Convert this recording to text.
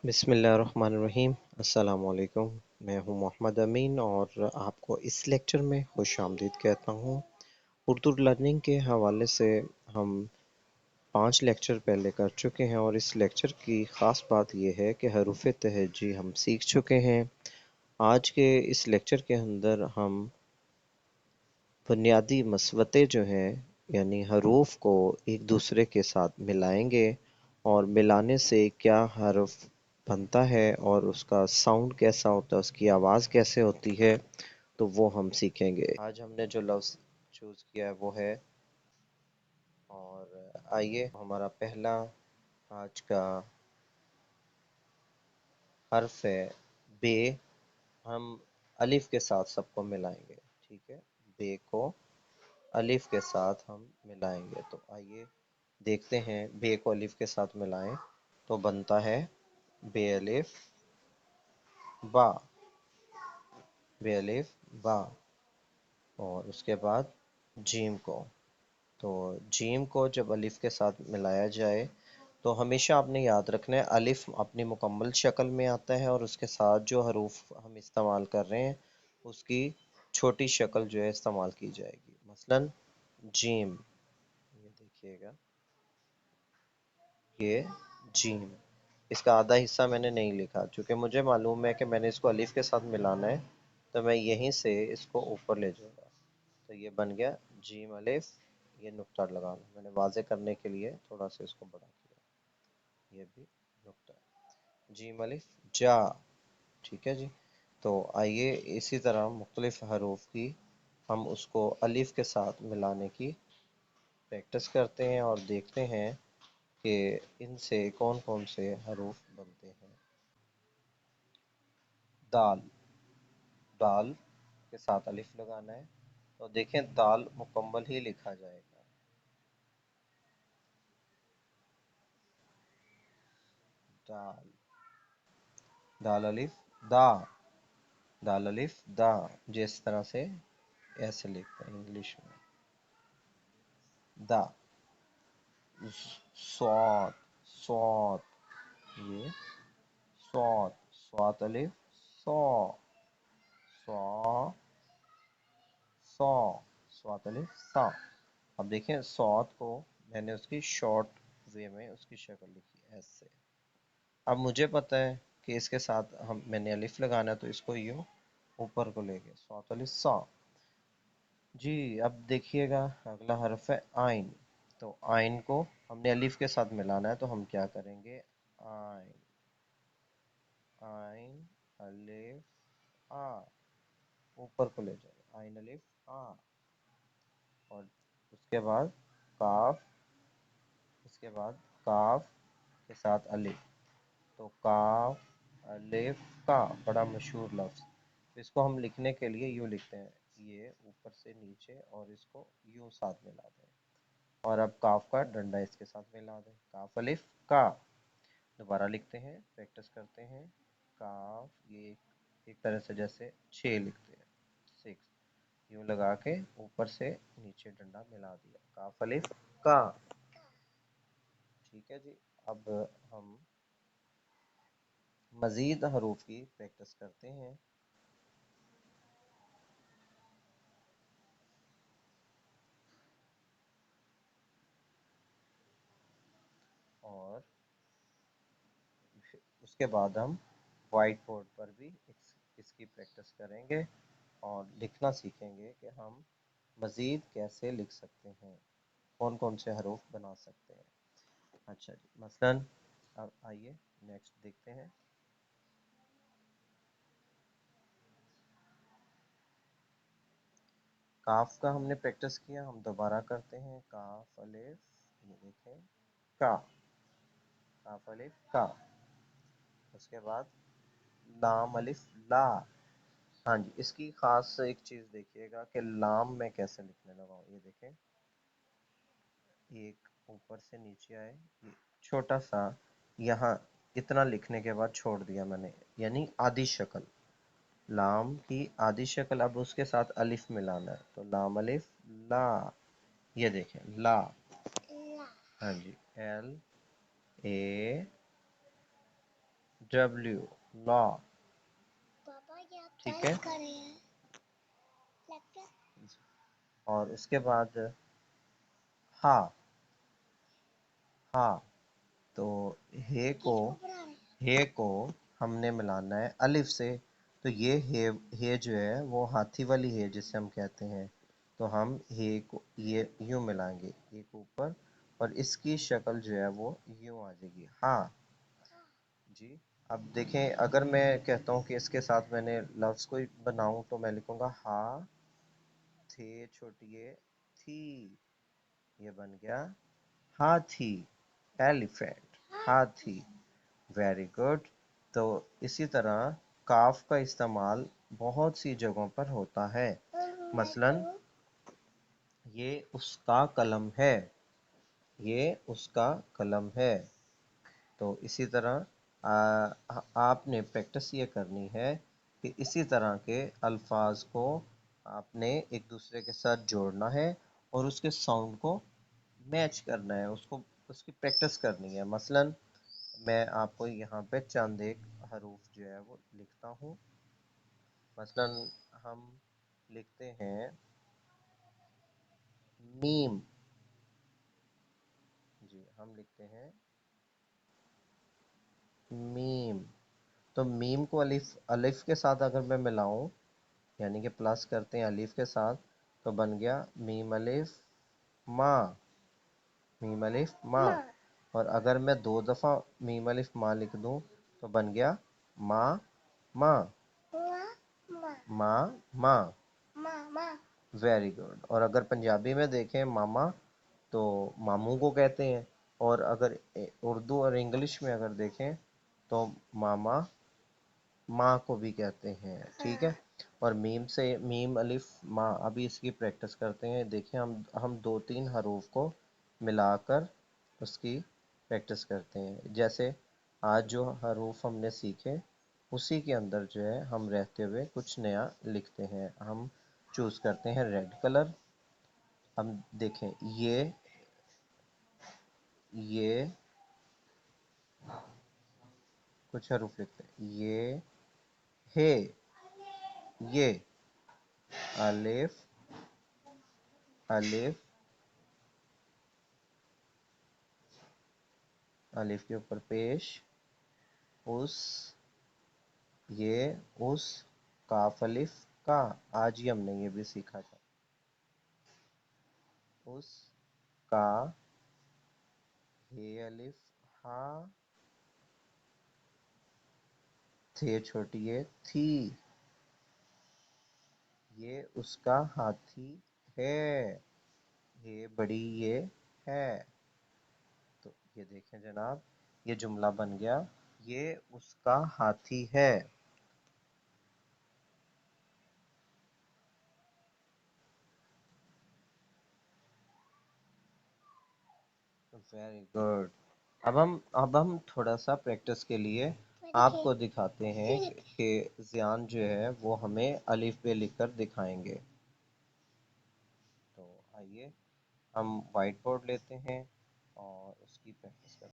बिस्मिल्लाहिर्रहमानिर्रहीम। अस्सलाम वालेकुम। मैं हूं मोहम्मद अमीन और आपको इस लेक्चर में खुश आमदीद कहता हूं। उर्दू लर्निंग के हवाले से हम 5 लेक्चर पहले कर चुके हैं और इस लेक्चर की ख़ास बात यह है कि हरूफ तहज्जी हम सीख चुके हैं। आज के इस लेक्चर के अंदर हम बुनियादी मसवते जो हैं यानी हरूफ को एक दूसरे के साथ मिलाएंगे और मिलाने से क्या हर्फ बनता है और उसका साउंड कैसा होता है, उसकी आवाज़ कैसे होती है, तो वो हम सीखेंगे। आज हमने जो लफ्ज़ चूज़ किया है वो है, और आइए हमारा पहला आज का हर्फ है बे। हम अलिफ के साथ सबको मिलाएंगे, ठीक है। बे को अलिफ के साथ हम मिलाएंगे, तो आइए देखते हैं। बे को अलिफ के साथ मिलाएं तो बनता है बे अलिफ बा, बे अलिफ बा। और उसके बाद जीम को, तो जीम को जब अलिफ के साथ मिलाया जाए तो हमेशा आपने याद रखना है अलिफ अपनी मुकम्मल शक्ल में आता है और उसके साथ जो हरूफ हम इस्तेमाल कर रहे हैं उसकी छोटी शक्ल जो है इस्तेमाल की जाएगी। मसलन जीम, ये देखिएगा, ये जीम, इसका आधा हिस्सा मैंने नहीं लिखा क्योंकि मुझे मालूम है कि मैंने इसको अलिफ के साथ मिलाना है, तो मैं यहीं से इसको ऊपर ले जाऊंगा। तो ये बन गया जीम अलिफ, ये नुक्ता लगाना मैंने वाज़े करने के लिए थोड़ा सा इसको बड़ा किया, ये भी नुक्ता। जीम अलिफ जा, ठीक है जी। तो आइए इसी तरह मुख्तलिफ हरूफ की हम उसको अलिफ के साथ मिलाने की प्रैक्टिस करते हैं और देखते हैं कि इनसे कौन कौन से हरूफ बनते हैं। दाल, दाल के साथ अलिफ लगाना है, तो देखें दाल मुकम्मल ही लिखा जाएगा। दाल, दाल अलिफ दा, दाल अलिफ दा, जिस तरह से ऐसे लिखते हैं इंग्लिश में, दा। स्वाद, स्वाद, ये स्वाद, स्वाद अलिफ सौ, सौ, सौ, स्वाद अलिफ सा। अब देखें सौत को मैंने उसकी शॉर्ट वे में उसकी शक्ल लिखी ऐसे। अब मुझे पता है कि इसके साथ हम मैंने अलिफ लगाना है, तो इसको यूं ऊपर को ले गए, सौत अलिफ सा। जी अब देखिएगा अगला हर्फ है आइन। तो आइन को हमने अलिफ के साथ मिलाना है, तो हम क्या करेंगे, आइन, आइन अलिफ आ, ऊपर को ले जाए, आइन अलिफ आ। और उसके बाद काफ, इसके बाद काफ के साथ अलिफ, तो काफ अलिफ का, बड़ा मशहूर लफ्ज़। तो इसको हम लिखने के लिए यूँ लिखते हैं, ये ऊपर से नीचे और इसको यूँ साथ मिला दें, और अब काफ का डंडा इसके साथ मिला दें, काफ अलिफ का। दोबारा लिखते हैं, प्रैक्टिस करते हैं। काफ, ये एक तरह से जैसे 6 लिखते हैं, 6, यूँ लगा के ऊपर से नीचे डंडा मिला दिया, काफ अलिफ का। ठीक है जी। अब हम मज़ीद हरूफ की प्रैक्टिस करते हैं। और उसके बाद हम वाइट बोर्ड पर भी इसकी प्रैक्टिस करेंगे और लिखना सीखेंगे कि हम मज़ीद कैसे लिख सकते हैं, कौन कौन से हरूफ बना सकते हैं। अच्छा जी, मसलन अब आइए नेक्स्ट देखते हैं। काफ का हमने प्रैक्टिस किया, हम दोबारा करते हैं। काफ अलिफ, ये देखें, का, काफ अलिफ का। उसके बाद लाम अलिफ ला। हाँ जी, इसकी खास एक चीज़ देखिएगा कि लाम में कैसे लिखने लगा हूँ, ये देखें, एक ऊपर से नीचे आए, ये छोटा सा यहाँ इतना लिखने के बाद छोड़ दिया मैंने, यानी आधी शक्ल, लाम की आधी शक्ल। अब उसके साथ अलिफ मिलाना है, तो लाम अलिफ ला, ये देखें ला। हाँ जी, एल ए डब्ल्यू लॉ, पापा ये आप ठीक टाइप है। कर रहे हैं लगता है और उसके बाद हा, हा, तो हे को किसको पढ़ा रहे हैं हे को हमने मिलाना है अलिफ से। तो ये हे जो है वो हाथी वाली है जिसे हम कहते हैं। तो हम हे को ये यूं मिलाएंगे, एक ऊपर, और इसकी शक्ल जो है वो यूं आ जाएगी, हाँ जी। अब देखें, अगर मैं कहता हूँ कि इसके साथ मैंने लफ्ज को बनाऊं तो मैं लिखूंगा हा थे छोटिए थी, ये बन गया हाथी, एलिफेंट, हाथी। Very good. तो इसी तरह काफ का इस्तेमाल बहुत सी जगहों पर होता है। मैं मसलन करूँ ये उसका कलम है, ये उसका कलम है। तो इसी तरह आपने प्रैक्टिस ये करनी है कि इसी तरह के अल्फाज को आपने एक दूसरे के साथ जोड़ना है और उसके साउंड को मैच करना है, उसको उसकी प्रैक्टिस करनी है। मसलन मैं आपको यहाँ पे चंद एक हरूफ जो है वो लिखता हूँ। मसलन हम लिखते हैं मीम, जी हम लिखते हैं मीम। तो मीम को अलिफ अलिफ के साथ अगर मैं मिलाऊं, यानी कि प्लस करते हैं अलिफ के साथ, तो बन गया मीम अलिफ माँ, मीम अलिफ माँ। माँ और अगर मैं दो दफ़ा मीम अलिफ माँ लिख दूं तो बन गया माँ माँ, माँ माँ माँ माँ। माँ माँ वेरी गुड। और अगर पंजाबी में देखें मामा, तो मामू को कहते हैं। और अगर उर्दू और इंग्लिश में अगर देखें तो मामा माँ को भी कहते हैं, ठीक है। और मीम से मीम अलिफ माँ, अभी इसकी प्रैक्टिस करते हैं। देखिए हम दो तीन हरूफ को मिलाकर उसकी प्रैक्टिस करते हैं। जैसे आज जो हरूफ हमने सीखे उसी के अंदर जो है हम रहते हुए कुछ नया लिखते हैं। हम चूज करते हैं रेड कलर। हम देखें ये कुछ हरूफ लिखते हैं, ये हे, ये अलिफ, अलिफ, अलिफ के ऊपर पेश, उस, ये उस, काफ अलिफ का, आज ही हमने ये भी सीखा था, उस का, हे अलिफ हा, थे छोटी ये थी, ये उसका हाथी है, ये बड़ी ये है। तो ये देखें जनाब, ये जुमला बन गया, ये उसका हाथी है। Very good. अब हम थोड़ा सा प्रैक्टिस के लिए देखिए आपको दिखाते हैं कि ज़ियान जो है वो हमें अलिफ पे लिखकर दिखाएंगे। तो आइए हम वाइट बोर्ड लेते हैं और उसकी प्रैक्टिस करते हैं।